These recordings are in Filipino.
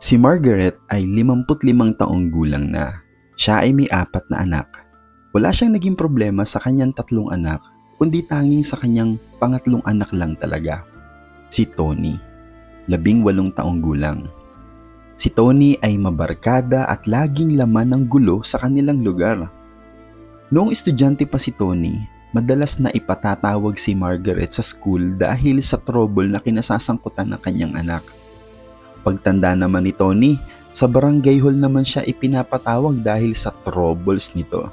Si Margaret ay 55 taong gulang na. Siya ay may 4 na anak. Wala siyang naging problema sa kanyang 3 anak, kundi tanging sa kanyang pangatlong anak lang talaga, si Tony, 18 taong gulang. Si Tony ay mabarkada at laging laman ng gulo sa kanilang lugar. Noong estudyante pa si Tony, madalas na ipatatawag si Margaret sa school dahil sa trouble na kinasasangkutan ng kanyang anak. Pagtanda naman ni Tony, sa barangay hall naman siya ipinapatawag dahil sa troubles nito.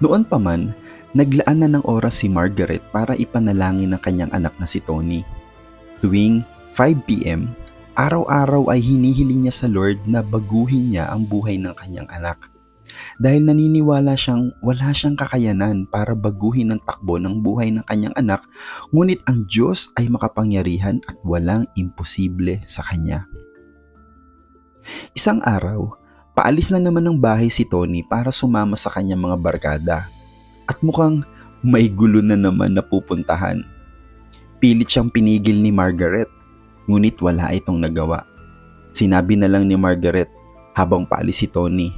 Noon pa man, naglaan na ng oras si Margaret para ipanalangin ng kanyang anak na si Tony. Tuwing 5 p.m., araw-araw ay hinihiling niya sa Lord na baguhin niya ang buhay ng kanyang anak. Dahil naniniwala siyang wala siyang kakayanan para baguhin ang takbo ng buhay ng kanyang anak, ngunit ang Diyos ay makapangyarihan at walang imposible sa kanya. Isang araw, paalis na naman ng bahay si Tony para sumama sa kanyang mga barkada. At mukhang may gulo na naman na pupuntahan. Pilit siyang pinigil ni Margaret, ngunit wala itong nagawa. Sinabi na lang ni Margaret habang paalis si Tony,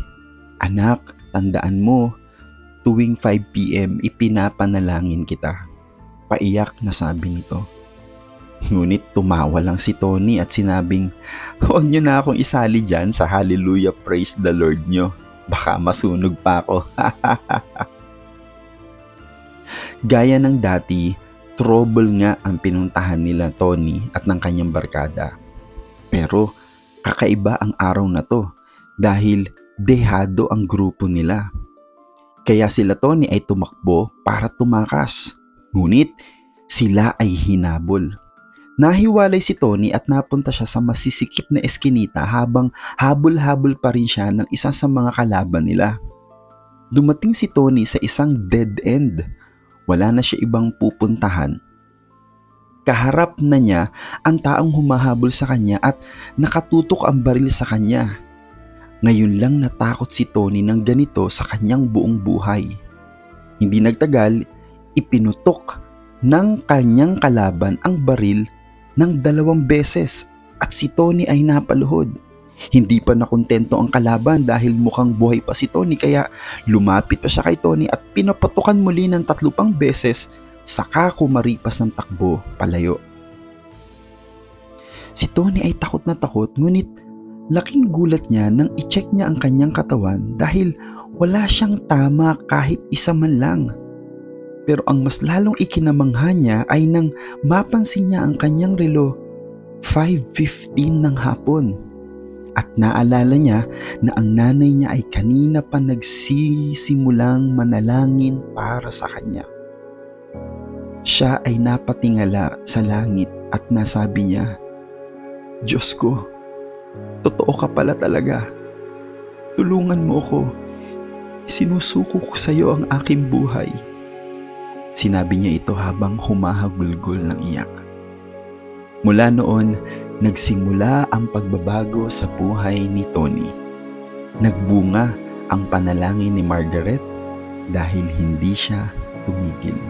"Anak, tandaan mo, tuwing 5 p.m. ipinapanalangin kita." Paiyak na sabi nito. Ngunit tumawa lang si Tony at sinabing, "Huwag niyo na akong isali dyan sa Hallelujah Praise the Lord niyo. Baka masunog pa ako." Gaya ng dati, trouble nga ang pinuntahan nila Tony at ng kanyang barkada. Pero kakaiba ang araw na to dahil dehado ang grupo nila. Kaya sila Tony ay tumakbo para tumakas. Ngunit sila ay hinabol. Nahiwalay si Tony at napunta siya sa masisikip na eskinita habang habol-habol pa rin siya ng isa sa mga kalaban nila. Dumating si Tony sa isang dead end. Wala na siya ibang pupuntahan. Kaharap na niya ang taong humahabol sa kanya at nakatutok ang baril sa kanya. Ngayon lang natakot si Tony ng ganito sa kanyang buong buhay. Hindi nagtagal, ipinutok ng kanyang kalaban ang baril ng 2 beses at si Tony ay napaluhod. Hindi pa nakontento ang kalaban dahil mukhang buhay pa si Tony kaya lumapit pa siya kay Tony at pinapatukan muli ng 3 pang beses saka kumaripas ng takbo palayo. Si Tony ay takot na takot ngunit laking gulat niya nang i-check niya ang kanyang katawan dahil wala siyang tama kahit isa man lang. Pero ang mas lalong ikinamangha niya ay nang mapansin niya ang kanyang relo, 5:15 ng hapon. At naalala niya na ang nanay niya ay kanina pa nagsisimulang manalangin para sa kanya. Siya ay napatingala sa langit at nasabi niya, "Diyos ko, totoo ka pala talaga. Tulungan mo ko. Sinusuko ko sa iyo ang aking buhay." Sinabi niya ito habang humahagulgol ng iyak. Mula noon, nagsimula ang pagbabago sa buhay ni Tony. Nagbunga ang panalangin ni Margaret dahil hindi siya tumigil.